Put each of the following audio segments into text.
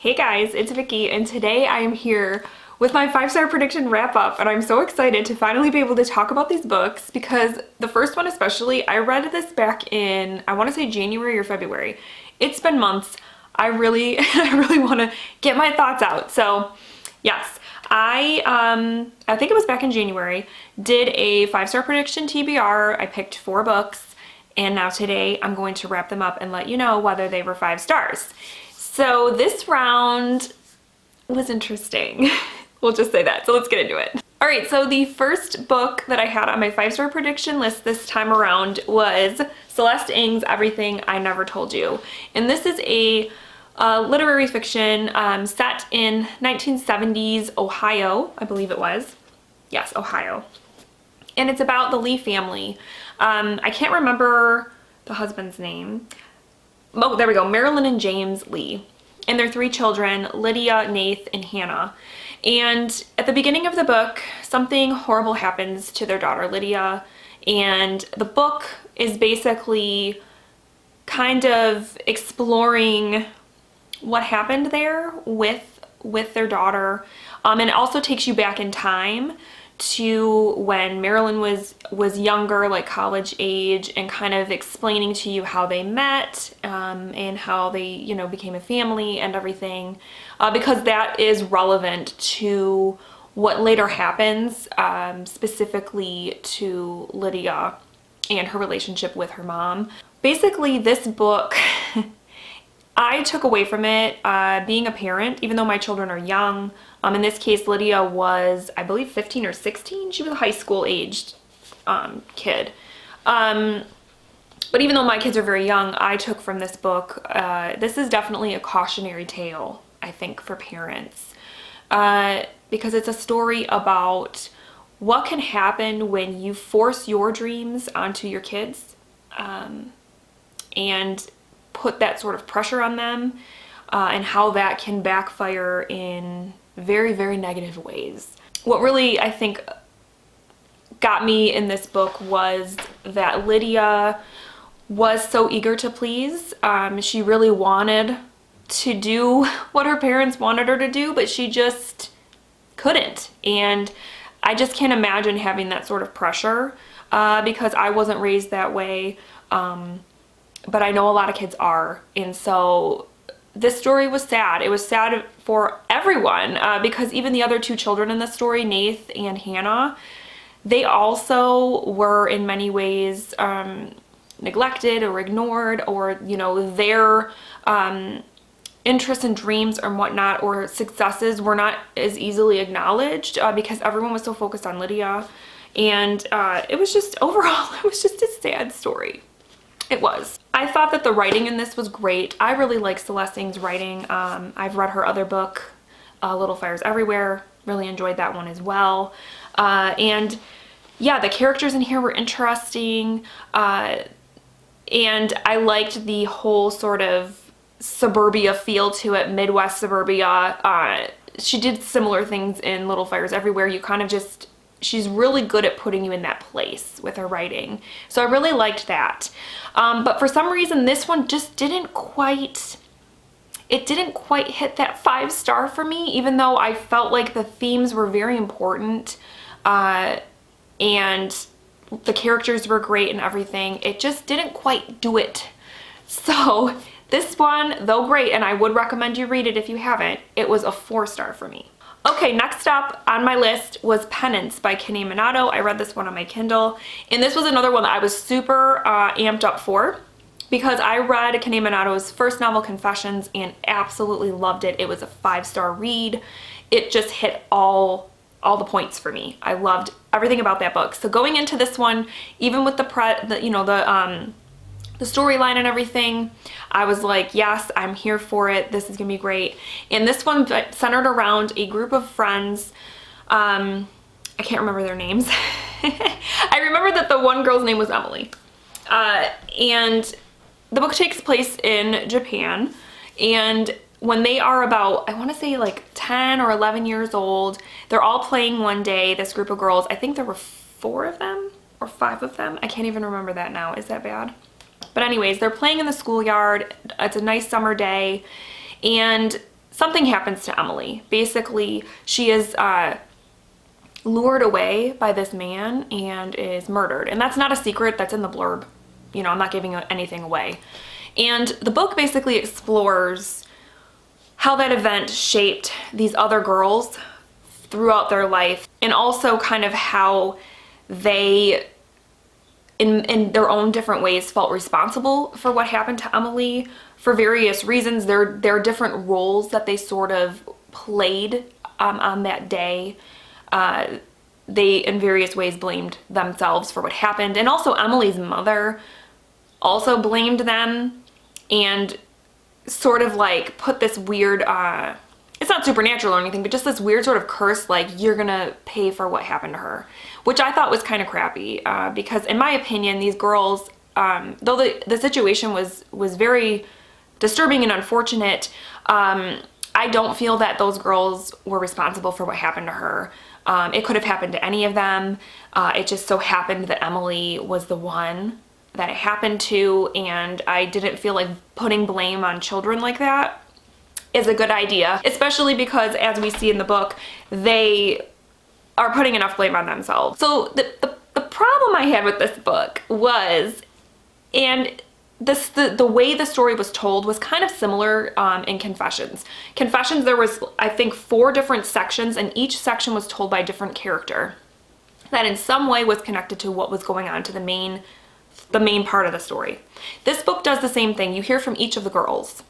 Hey guys, it's Vicky, and today I am here with my 5-star prediction wrap up, and I'm so excited to finally be able to talk about these books because the first one especially, I read this back in, I want to say January or February. It's been months. I really want to get my thoughts out. So yes, I think it was back in January, did a 5-star prediction TBR. I picked 4 books, and now today I'm going to wrap them up and let you know whether they were 5 stars. So this round was interesting. We'll just say that. So let's get into it. All right, so the first book that I had on my 5-star prediction list this time around was Celeste Ng's Everything I Never Told You. And this is a literary fiction set in 1970s Ohio, I believe it was. Yes, Ohio. And it's about the Lee family. I can't remember the husband's name. Oh, there we go, Marilyn and James Lee, and their 3 children, Lydia, Nath, and Hannah. And at the beginning of the book, something horrible happens to their daughter, Lydia, and the book is basically kind of exploring what happened there with their daughter, and it also takes you back in time to when Marilyn was younger, like college age, and kind of explaining to you how they met and how they, you know, became a family and everything, because that is relevant to what later happens, specifically to Lydia and her relationship with her mom. Basically, this book I took away from it being a parent, even though my children are young. In this case, Lydia was, I believe, 15 or 16. She was a high school aged kid. But even though my kids are very young, I took from this book, this is definitely a cautionary tale, I think, for parents. Because it's a story about what can happen when you force your dreams onto your kids and put that sort of pressure on them, and how that can backfire in very, very negative ways. What really, I think, got me in this book was that Lydia was so eager to please. She really wanted to do what her parents wanted her to do, but she just couldn't. And I just can't imagine having that sort of pressure because I wasn't raised that way. But I know a lot of kids are, and so this story was sad. It was sad for everyone because even the other 2 children in the story, Nath and Hannah, they also were in many ways neglected or ignored, or, you know, their interests and dreams and whatnot or successes were not as easily acknowledged because everyone was so focused on Lydia. And it was just, overall, it was just a sad story. It was. I thought that the writing in this was great. I really like Celeste Ng's writing. I've read her other book, Little Fires Everywhere. Really enjoyed that one as well. And yeah, the characters in here were interesting. And I liked the whole sort of suburbia feel to it, Midwest suburbia. She did similar things in Little Fires Everywhere. You kind of just, she's really good at putting you in that place with her writing. So I really liked that. But for some reason, this one just didn't quite hit that 5-star for me, even though I felt like the themes were very important and the characters were great and everything. It just didn't quite do it. So this one, though great, and I would recommend you read it if you haven't, it was a 4-star for me. Okay, next up on my list was Penance by Monado. I read this one on my Kindle, and this was another one that I was super amped up for because I read Monado's first novel, Confessions, and absolutely loved it. It was a 5-star read. It just hit all the points for me. I loved everything about that book. So going into this one, even with the storyline and everything, I was like, yes, I'm here for it. This is gonna be great. And this one centered around a group of friends. I can't remember their names. I remember that the one girl's name was Emily. And the book takes place in Japan. And when they are about, I wanna say like 10 or 11 years old, they're all playing one day, this group of girls. I think there were 4 of them or 5 of them. I can't even remember that now. Is that bad? But anyways, they're playing in the schoolyard. It's a nice summer day, and something happens to Emily. Basically, she is lured away by this man and is murdered. And that's not a secret, that's in the blurb. You know, I'm not giving anything away. And the book basically explores how that event shaped these other girls throughout their life, and also kind of how they, in their own different ways, felt responsible for what happened to Emily for various reasons. There are different roles that they sort of played on that day. They, in various ways, blamed themselves for what happened, and also Emily's mother also blamed them, and sort of like put this weird, it's not supernatural or anything, but just this weird sort of curse, like, you're gonna pay for what happened to her, which I thought was kind of crappy, because in my opinion, these girls, though the situation was very disturbing and unfortunate, I don't feel that those girls were responsible for what happened to her. It could have happened to any of them. It just so happened that Emily was the one that it happened to, and I didn't feel like putting blame on children like that is a good idea, especially because, as we see in the book, they are putting enough blame on themselves. So the problem I had with this book was, and the way the story was told was kind of similar in Confessions. Confessions, there was, I think, 4 different sections, and each section was told by a different character that in some way was connected to what was going on to the main part of the story. This book does the same thing. You hear from each of the girls,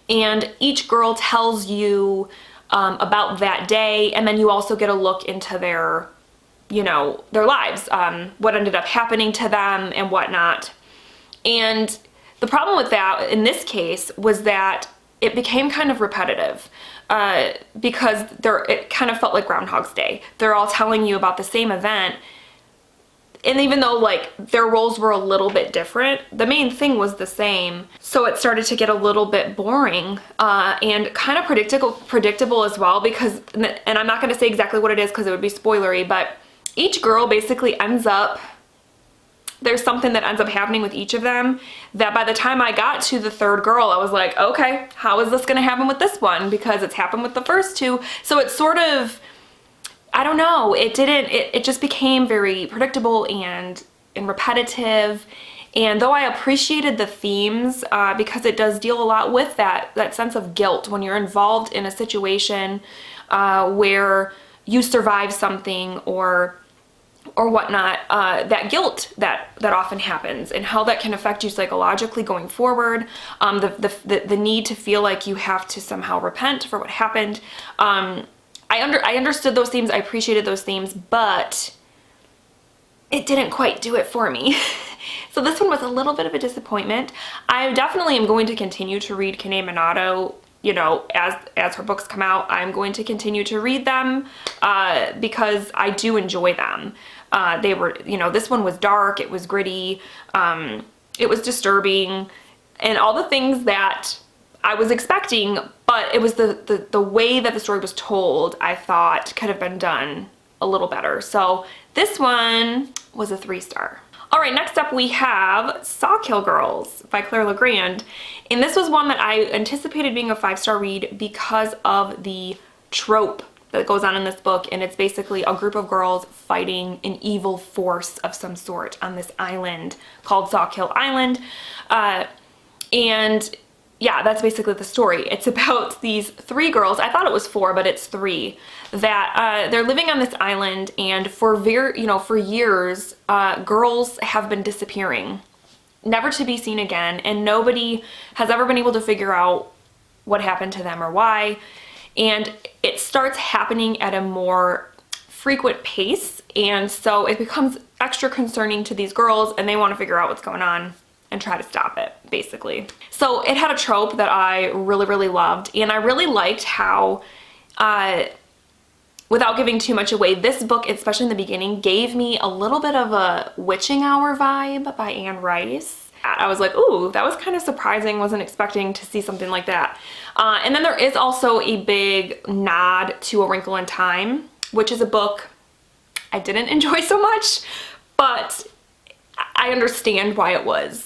and each girl tells you about that day, and then you also get a look into their lives, what ended up happening to them and whatnot. And the problem with that in this case was that it became kind of repetitive, because it kind of felt like Groundhog's Day. They're all telling you about the same event, and even though like their roles were a little bit different, the main thing was the same. So it started to get a little bit boring, and kind of predictable as well, because, and I'm not going to say exactly what it is because it would be spoilery, but each girl basically there's something that ends up happening with each of them that by the time I got to the 3rd girl, I was like, okay, how is this going to happen with this one? Because it's happened with the first 2. So it's sort of, I don't know, it just became very predictable and repetitive. And though I appreciated the themes, because it does deal a lot with that sense of guilt when you're involved in a situation where you survive something or whatnot, that guilt that often happens and how that can affect you psychologically going forward, the need to feel like you have to somehow repent for what happened. I understood those themes, I appreciated those themes, but it didn't quite do it for me. So this one was a little bit of a disappointment. I definitely am going to continue to read Monado, as her books come out. I'm going to continue to read them because I do enjoy them. They were, this one was dark, it was gritty, it was disturbing, and all the things that I was expecting, but it was the way that the story was told, I thought could have been done a little better. So this one was a 3-star. All right, next up we have Sawkill Girls by Claire Legrand. And this was one that I anticipated being a 5-star read because of the trope that goes on in this book. And it's basically a group of girls fighting an evil force of some sort on this island called Sawkill Island. And yeah, that's basically the story. It's about these 3 girls, I thought it was 4, but it's 3, that they're living on this island, and for years, girls have been disappearing, never to be seen again, and nobody has ever been able to figure out what happened to them or why. And it starts happening at a more frequent pace, and so it becomes extra concerning to these girls, and they want to figure out what's going on and try to stop it, basically. So it had a trope that I really, really loved, and I really liked how, without giving too much away, this book, especially in the beginning, gave me a little bit of a Witching Hour vibe by Anne Rice. I was like, ooh, that was kind of surprising, wasn't expecting to see something like that. And then there is also a big nod to A Wrinkle in Time, which is a book I didn't enjoy so much, but I understand why it was,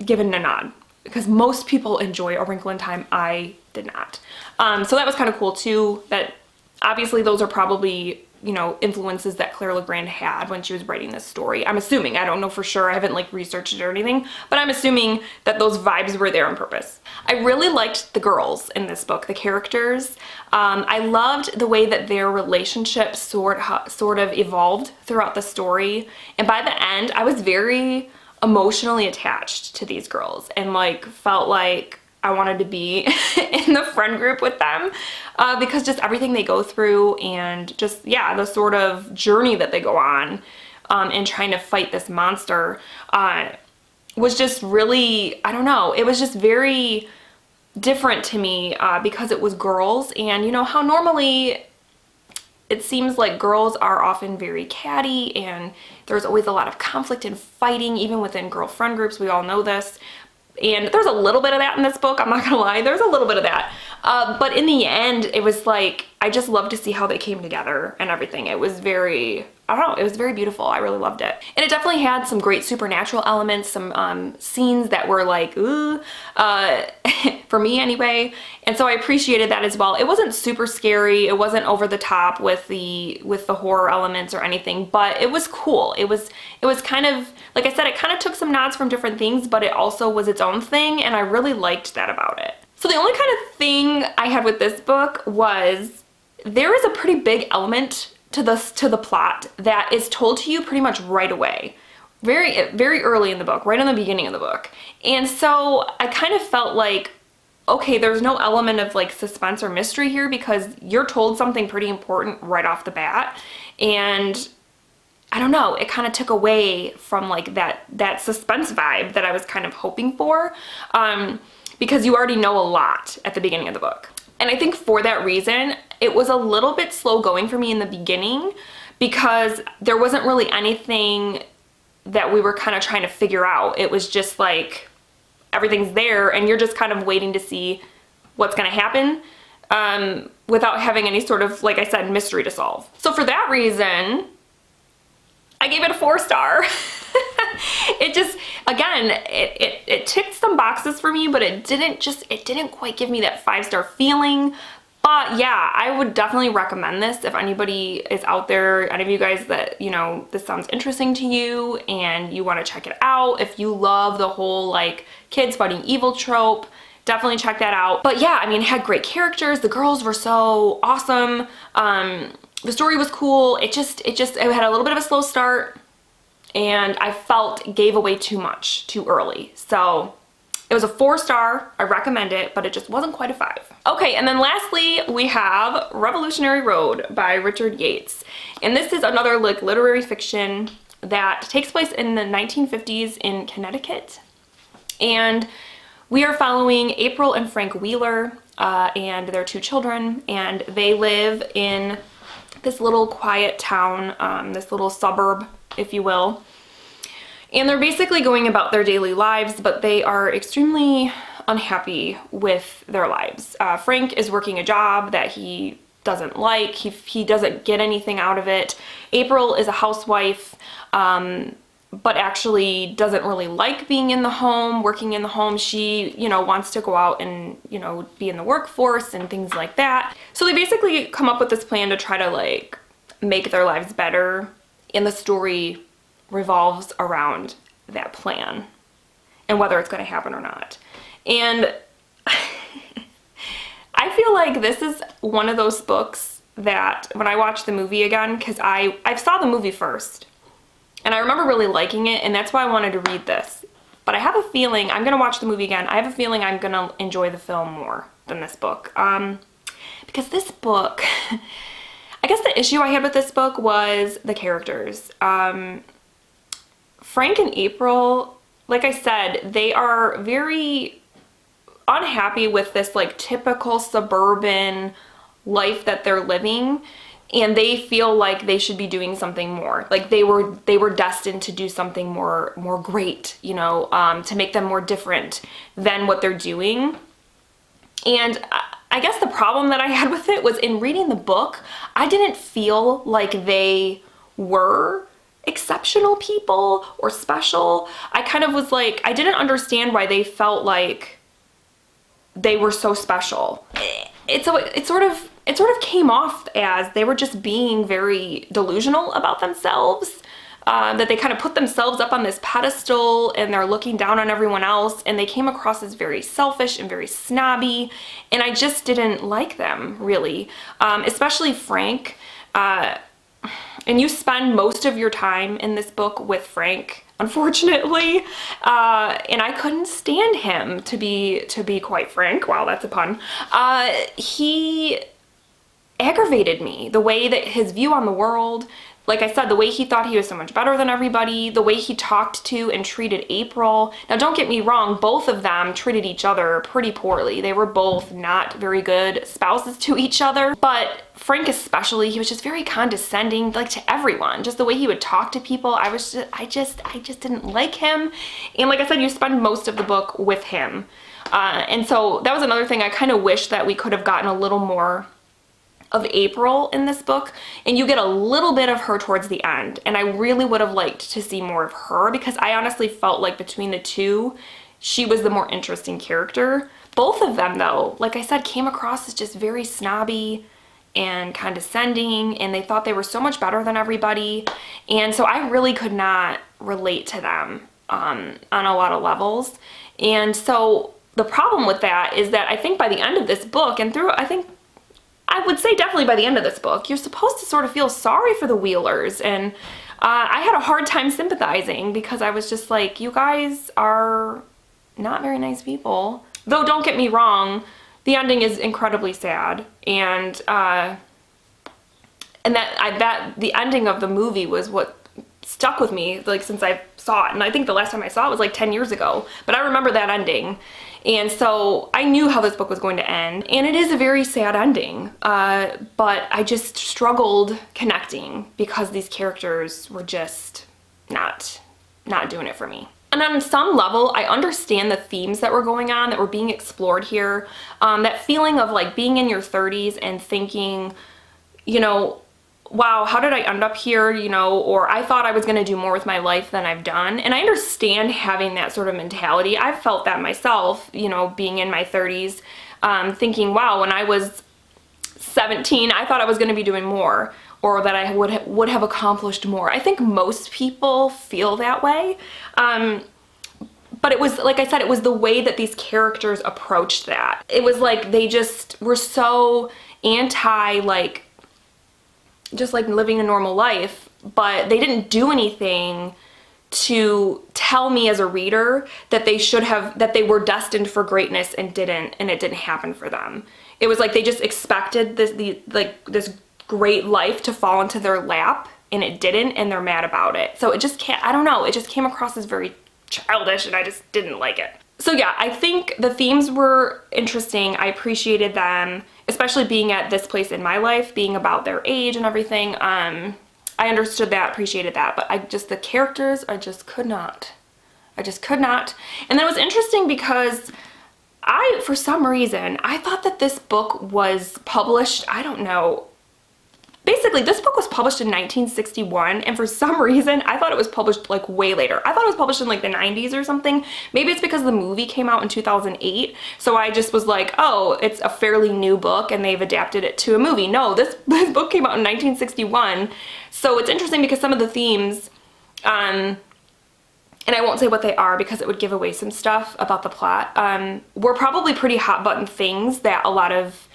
given a nod, because most people enjoy A Wrinkle in Time. I did not. So that was kind of cool too, that obviously those are probably, you know, influences that Claire Legrand had when she was writing this story. I'm assuming, I don't know for sure, I haven't like researched it or anything, but I'm assuming that those vibes were there on purpose. I really liked the girls in this book, the characters. I loved the way that their relationship sort of evolved throughout the story. And by the end, I was very emotionally attached to these girls and like felt like I wanted to be in the friend group with them because just everything they go through and just, yeah, the sort of journey that they go on in trying to fight this monster was just really, I don't know, it was just very different to me because it was girls. And you know how normally it seems like girls are often very catty and there's always a lot of conflict and fighting even within girl friend groups. We all know this. And there's a little bit of that in this book, I'm not gonna lie, there's a little bit of that. But in the end, it was like, I just loved to see how they came together and everything. It was very, I don't know, it was very beautiful. I really loved it. And it definitely had some great supernatural elements, some scenes that were like, ooh, for me anyway. And so I appreciated that as well. It wasn't super scary. It wasn't over the top with the horror elements or anything, but it was cool. It was kind of, like I said, it kind of took some nods from different things, but it also was its own thing, and I really liked that about it. So the only kind of thing I had with this book was there is a pretty big element to the plot that is told to you pretty much right away. Very early in the book, right in the beginning of the book. And so I kind of felt like, okay, there's no element of like suspense or mystery here because you're told something pretty important right off the bat. And I don't know, it kind of took away from like that suspense vibe that I was kind of hoping for because you already know a lot at the beginning of the book. And I think for that reason, it was a little bit slow going for me in the beginning because there wasn't really anything that we were kind of trying to figure out. It was just like everything's there and you're just kind of waiting to see what's going to happen without having any sort of, like I said, mystery to solve. So for that reason, I gave it a 4-star. It just, again, it ticked some boxes for me, but it didn't quite give me that 5-star feeling. But yeah, I would definitely recommend this if anybody is out there, any of you guys that, you know, this sounds interesting to you and you want to check it out. If you love the whole like kids fighting evil trope, definitely check that out. But yeah, I mean, it had great characters. The girls were so awesome. The story was cool. It had a little bit of a slow start and I felt it gave away too much too early. So it was a 4-star, I recommend it, but it just wasn't quite a 5. Okay, and then lastly, we have Revolutionary Road by Richard Yates. And this is another like literary fiction that takes place in the 1950s in Connecticut. And we are following April and Frank Wheeler and their 2 children, and they live in this little quiet town, this little suburb, if you will. And they're basically going about their daily lives, but they are extremely unhappy with their lives. Frank is working a job that he doesn't like. He doesn't get anything out of it. April is a housewife, but actually doesn't really like being in the home, working in the home. She, you know, wants to go out and, you know, be in the workforce and things like that. So they basically come up with this plan to try to like make their lives better, and the story revolves around that plan and whether it's going to happen or not. And I feel like this is one of those books that when I watch the movie again, because I saw the movie first and I remember really liking it, and that's why I wanted to read this. But I have a feeling I'm going to watch the movie again. I have a feeling I'm going to enjoy the film more than this book. Because this book, I guess the issue I had with this book was the characters. Frank and April, like I said, they are very unhappy with this like typical suburban life that they're living, and they feel like they should be doing something more. Like they were destined to do something more great, you know, to make them more different than what they're doing. And I guess the problem that I had with it was in reading the book, I didn't feel like they were exceptional people or special. I kind of was like, I didn't understand why they felt like they were so special. It sort of came off as they were just being very delusional about themselves. That they kind of put themselves up on this pedestal and they're looking down on everyone else, and they came across as very selfish and very snobby, and I just didn't like them, really. Especially Frank. And you spend most of your time in this book with Frank, unfortunately, and I couldn't stand him, to be quite frank. Wow, that's a pun. He aggravated me. The way that his view on the world, like I said, the way he thought he was so much better than everybody, the way he talked to and treated April. Now, don't get me wrong, both of them treated each other pretty poorly. They were both not very good spouses to each other, but Frank especially, he was just very condescending, like, to everyone. Just the way he would talk to people, I just didn't like him. And like I said, you spend most of the book with him. And so that was another thing. I kind of wish that we could have gotten a little more of April in this book, and you get a little bit of her towards the end, and I really would have liked to see more of her, because I honestly felt like between the two, she was the more interesting character. Both of them, though, like I said, came across as just very snobby and condescending, and they thought they were so much better than everybody, and so I really could not relate to them on a lot of levels. And so the problem with that is that I think by the end of this book, and through, I would say definitely by the end of this book, you're supposed to sort of feel sorry for the Wheelers, and I had a hard time sympathizing, because I was just like, you guys are not very nice people. Though, don't get me wrong, the ending is incredibly sad, and the ending of the movie was what stuck with me, like, since I saw it, and I think the last time I saw it was like 10 years ago, but I remember that ending. And so I knew how this book was going to end, and it is a very sad ending, but I just struggled connecting, because these characters were just not doing it for me. And on some level, I understand the themes that were going on, that were being explored here. That feeling of like being in your 30s and thinking, you know, wow, how did I end up here, you know, or I thought I was going to do more with my life than I've done. And I understand having that sort of mentality. I've felt that myself, you know, being in my 30s, thinking, wow, when I was 17, I thought I was going to be doing more, or that I would have accomplished more. I think most people feel that way. But it was, like I said, it was the way that these characters approached that. It was like they just were so anti, like, just like living a normal life, but they didn't do anything to tell me as a reader that they were destined for greatness and it didn't happen for them. It was like they just expected this great life to fall into their lap, and it didn't, and they're mad about it. So it just I don't know, it just came across as very childish, and I just didn't like it. So yeah, I think the themes were interesting. I appreciated them, especially being at this place in my life, being about their age and everything. I understood that, appreciated that, but the characters, I just could not. And then it was interesting because for some reason, I thought that this book was published, I don't know. Basically, this book was published in 1961, and for some reason, I thought it was published like way later. I thought it was published in like the 90s or something. Maybe it's because the movie came out in 2008, so I just was like, oh, it's a fairly new book and they've adapted it to a movie. No, this book came out in 1961, so it's interesting because some of the themes, and I won't say what they are because it would give away some stuff about the plot, were probably pretty hot button things that a lot of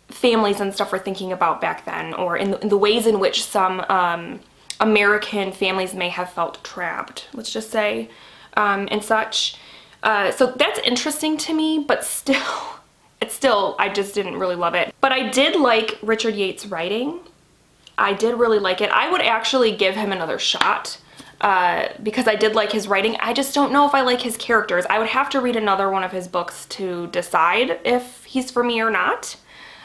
families and stuff were thinking about back then, or in the ways in which some American families may have felt trapped, let's just say, and such. So that's interesting to me, but still, I just didn't really love it. But I did like Richard Yates' writing. I did really like it. I would actually give him another shot, because I did like his writing. I just don't know if I like his characters. I would have to read another one of his books to decide if he's for me or not.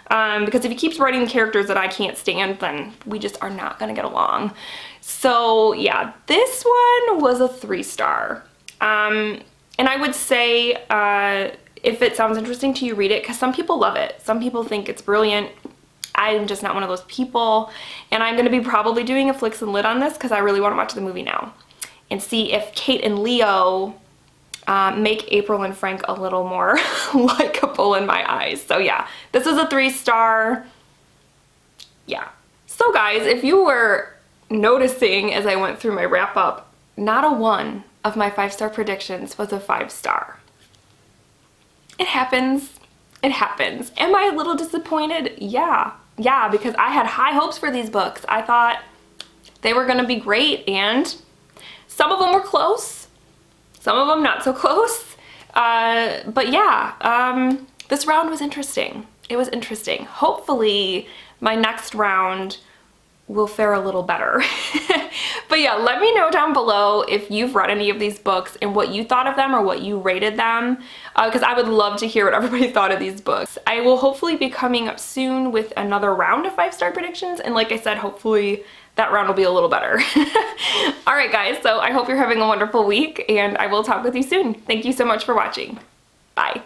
Because if he keeps writing characters that I can't stand, then we just are not gonna get along. So yeah, this one was a 3-star. And I would say, if it sounds interesting to you, read it, because some people love it. Some people think it's brilliant. I'm just not one of those people. And I'm gonna be probably doing a flicks and lit on this because I really wanna watch the movie now and see if Kate and Leo make April and Frank a little more likable in my eyes. So yeah, this is a 3-star. Yeah. So guys, if you were noticing as I went through my wrap up, not a one of my 5-star predictions was a 5-star. It happens. It happens. Am I a little disappointed? Yeah. Yeah, because I had high hopes for these books. I thought they were gonna be great, and some of them were close, some of them not so close. But yeah, this round was interesting. It was interesting. Hopefully my next round will fare a little better. But yeah, let me know down below if you've read any of these books and what you thought of them or what you rated them, because I would love to hear what everybody thought of these books. I will hopefully be coming up soon with another round of 5-star predictions, and like I said, hopefully that round will be a little better. All right guys, so I hope you're having a wonderful week, and I will talk with you soon. Thank you so much for watching. Bye.